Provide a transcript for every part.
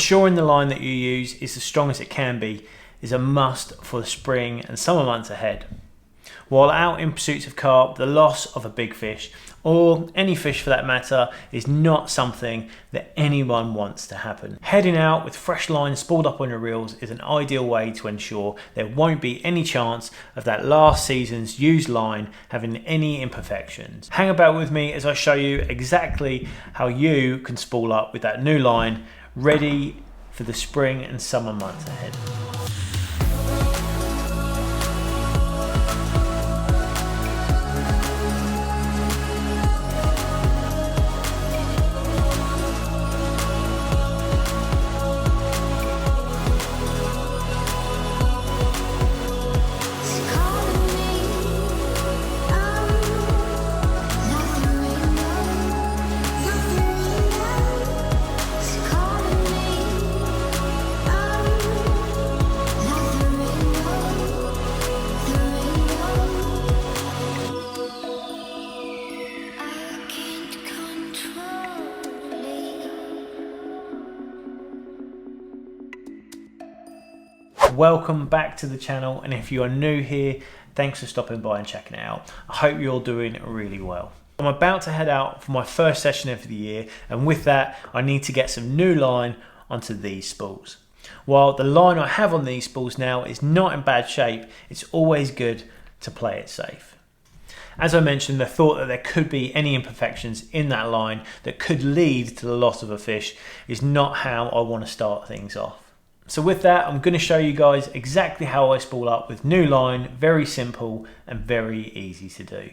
Ensuring the line that you use is as strong as it can be is a must for the spring and summer months ahead. While out in pursuit of carp, the loss of a big fish, or any fish for that matter, is not something that anyone wants to happen. Heading out with fresh line spooled up on your reels is an ideal way to ensure there won't be any chance of that last season's used line having any imperfections. Hang about with me as I show you exactly how you can spool up with that new line ready for the spring and summer months ahead. Welcome back to the channel, and if you are new here, thanks for stopping by and checking it out. I hope you're all doing really well. I'm about to head out for my first session of the year, and with that I need to get some new line onto these spools. While the line I have on these spools now is not in bad shape, it's always good to play it safe. As I mentioned, the thought that there could be any imperfections in that line that could lead to the loss of a fish is not how I want to start things off. So with that, I'm going to show you guys exactly how I spool up with new line, very simple and very easy to do.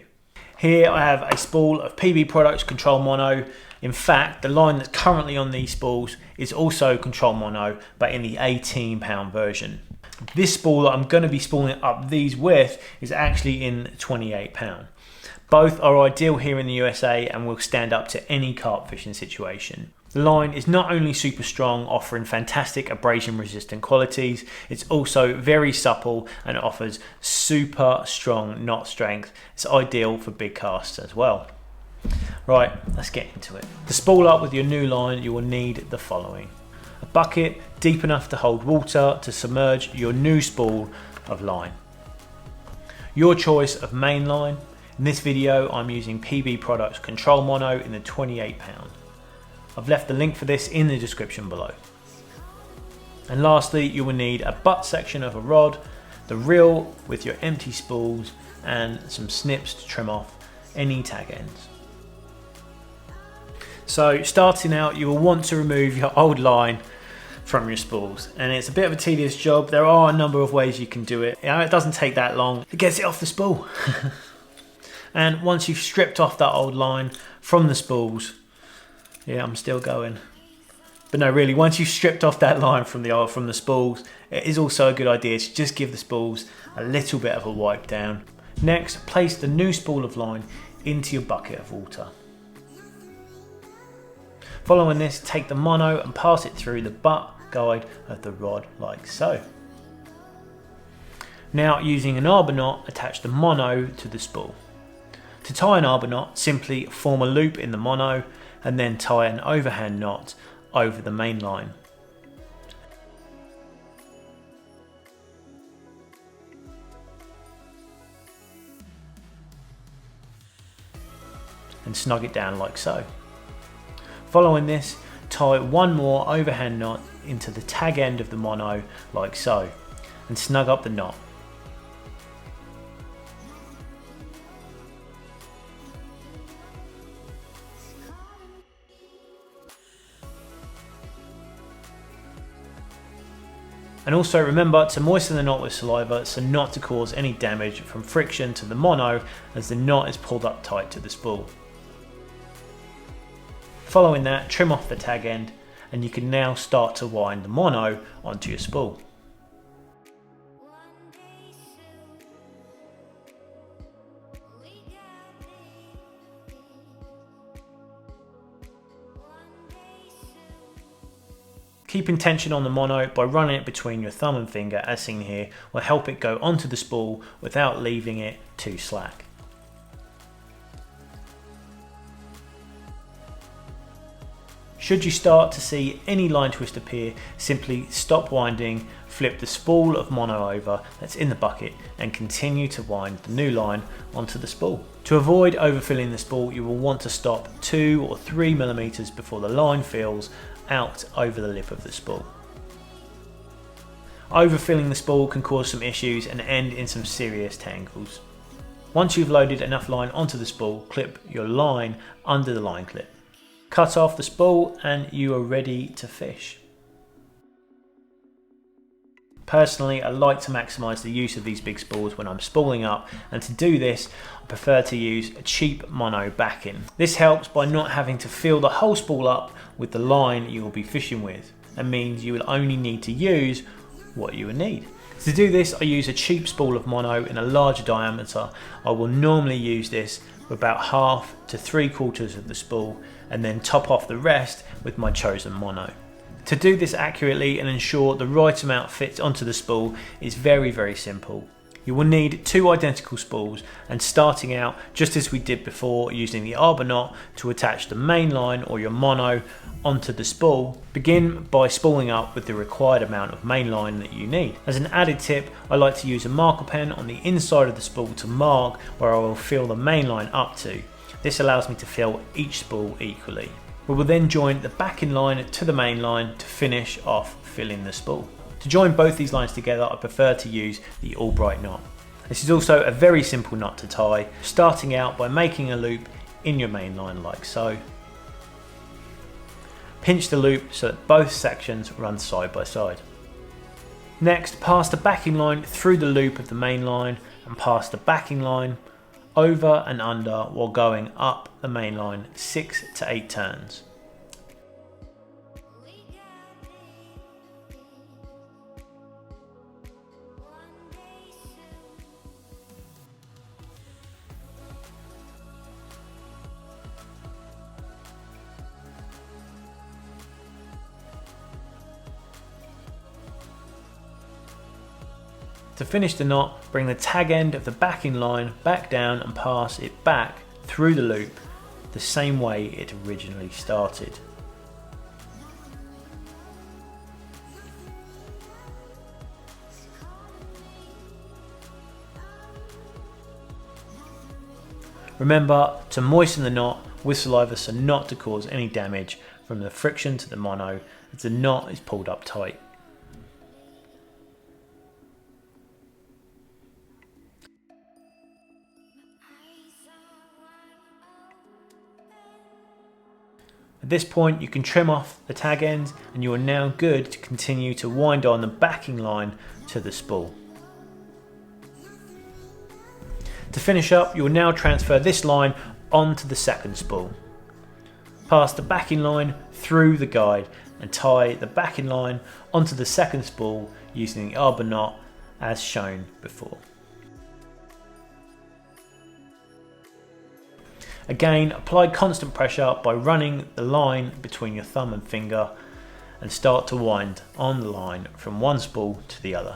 Here I have a spool of PB Products Control Mono. In fact, the line that's currently on these spools is also Control Mono, but in the 18-pound version. This spool that I'm going to be spooling up these with is actually in 28-pound. Both are ideal here in the USA and will stand up to any carp fishing situation. The line is not only super strong, offering fantastic abrasion resistant qualities, it's also very supple and offers super strong knot strength. It's ideal for big casts as well. Right, let's get into it. To spool up with your new line, you will need the following: a bucket deep enough to hold water to submerge your new spool of line, your choice of main line. In this video, I'm using PB Products Control Mono in the 28-pound. I've left the link for this in the description below. And lastly, you will need a butt section of a rod, the reel with your empty spools, and some snips to trim off any tag ends. So starting out, you will want to remove your old line from your spools, and it's a bit of a tedious job. There are a number of ways you can do it. It doesn't take that long. It gets it off the spool. And once you've stripped off that old line from the spools, yeah, I'm still going. But no, really, once you've stripped off that line from the spools, it is also a good idea to just give the spools a little bit of a wipe down. Next, place the new spool of line into your bucket of water. Following this, take the mono and pass it through the butt guide of the rod like so. Now, using an arbor knot, attach the mono to the spool. To tie an arbor knot, simply form a loop in the mono and then tie an overhand knot over the main line. And snug it down like so. Following this, tie one more overhand knot into the tag end of the mono like so, and snug up the knot. And also remember to moisten the knot with saliva so not to cause any damage from friction to the mono as the knot is pulled up tight to the spool. Following that, trim off the tag end and you can now start to wind the mono onto your spool. Keeping tension on the mono by running it between your thumb and finger as seen here will help it go onto the spool without leaving it too slack. Should you start to see any line twist appear, simply stop winding, flip the spool of mono over that's in the bucket and continue to wind the new line onto the spool. To avoid overfilling the spool, you will want to stop 2 or 3 millimeters before the line fills out over the lip of the spool. Overfilling the spool can cause some issues and end in some serious tangles. Once you've loaded enough line onto the spool, clip your line under the line clip. Cut off the spool and you are ready to fish. Personally, I like to maximise the use of these big spools when I'm spooling up, and to do this I prefer to use a cheap mono backing. This helps by not having to fill the whole spool up with the line you will be fishing with, and means you will only need to use what you will need. To do this I use a cheap spool of mono in a larger diameter. I will normally use this with about 1/2 to 3/4 of the spool and then top off the rest with my chosen mono. To do this accurately and ensure the right amount fits onto the spool is very simple. You will need 2 identical spools, and starting out just as we did before, using the arbor knot to attach the main line or your mono onto the spool, begin by spooling up with the required amount of main line that you need. As an added tip, I like to use a marker pen on the inside of the spool to mark where I will fill the main line up to. This allows me to fill each spool equally. We will then join the backing line to the main line to finish off filling the spool. To join both these lines together, I prefer to use the Albright knot. This is also a very simple knot to tie, starting out by making a loop in your main line like so. Pinch the loop so that both sections run side by side. Next, pass the backing line through the loop of the main line and pass the backing line over and under while going up the main line 6 to 8 turns. To finish the knot, bring the tag end of the backing line back down and pass it back through the loop the same way it originally started. Remember to moisten the knot with saliva so not to cause any damage from the friction to the mono as the knot is pulled up tight. At this point you can trim off the tag ends and you are now good to continue to wind on the backing line to the spool. To finish up, you will now transfer this line onto the second spool. Pass the backing line through the guide and tie the backing line onto the second spool using the arbor knot as shown before. Again, apply constant pressure by running the line between your thumb and finger and start to wind on the line from one spool to the other.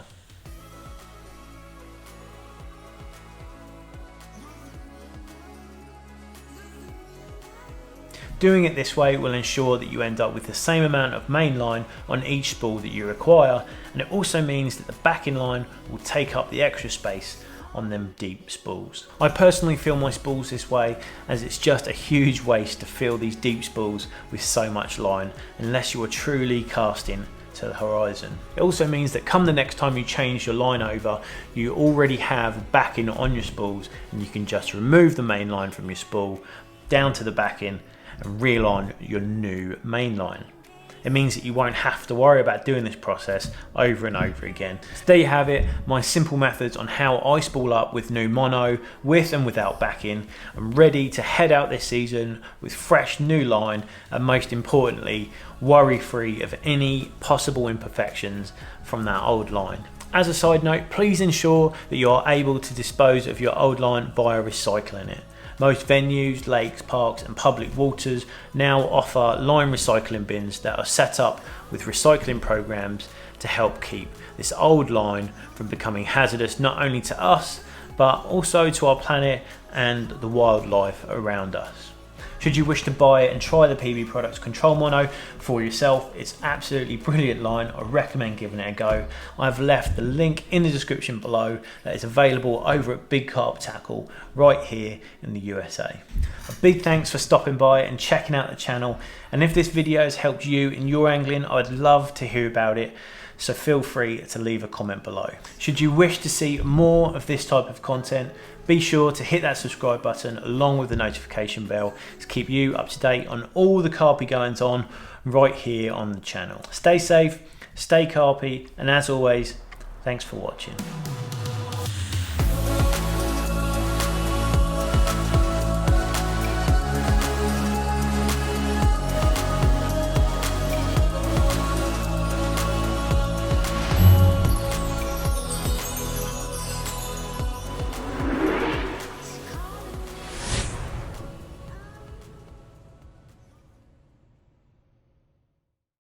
Doing it this way will ensure that you end up with the same amount of main line on each spool that you require, and it also means that the backing line will take up the extra space on them deep spools. I personally fill my spools this way as it's just a huge waste to fill these deep spools with so much line unless you are truly casting to the horizon. It also means that come the next time you change your line over, you already have backing on your spools and you can just remove the main line from your spool down to the backing and reel on your new main line. It means that you won't have to worry about doing this process over and over again. So there you have it, my simple methods on how I spool up with new mono, with and without backing. I'm ready to head out this season with fresh new line and most importantly, worry free of any possible imperfections from that old line. As a side note, please ensure that you are able to dispose of your old line via recycling it. Most venues, lakes, parks and public waters now offer line recycling bins that are set up with recycling programs to help keep this old line from becoming hazardous not only to us but also to our planet and the wildlife around us. Should you wish to buy it and try the PB Products Control Mono for yourself, it's absolutely brilliant line. I recommend giving it a go. I've left the link in the description below that is available over at Big Carp Tackle right here in the USA. A big thanks for stopping by and checking out the channel, and if this video has helped you in your angling, I'd love to hear about it, so feel free to leave a comment below. Should you wish to see more of this type of content, be sure to hit that subscribe button along with the notification bell to keep you up to date on all the carpy goings on right here on the channel. Stay safe, stay carpy, and as always, thanks for watching.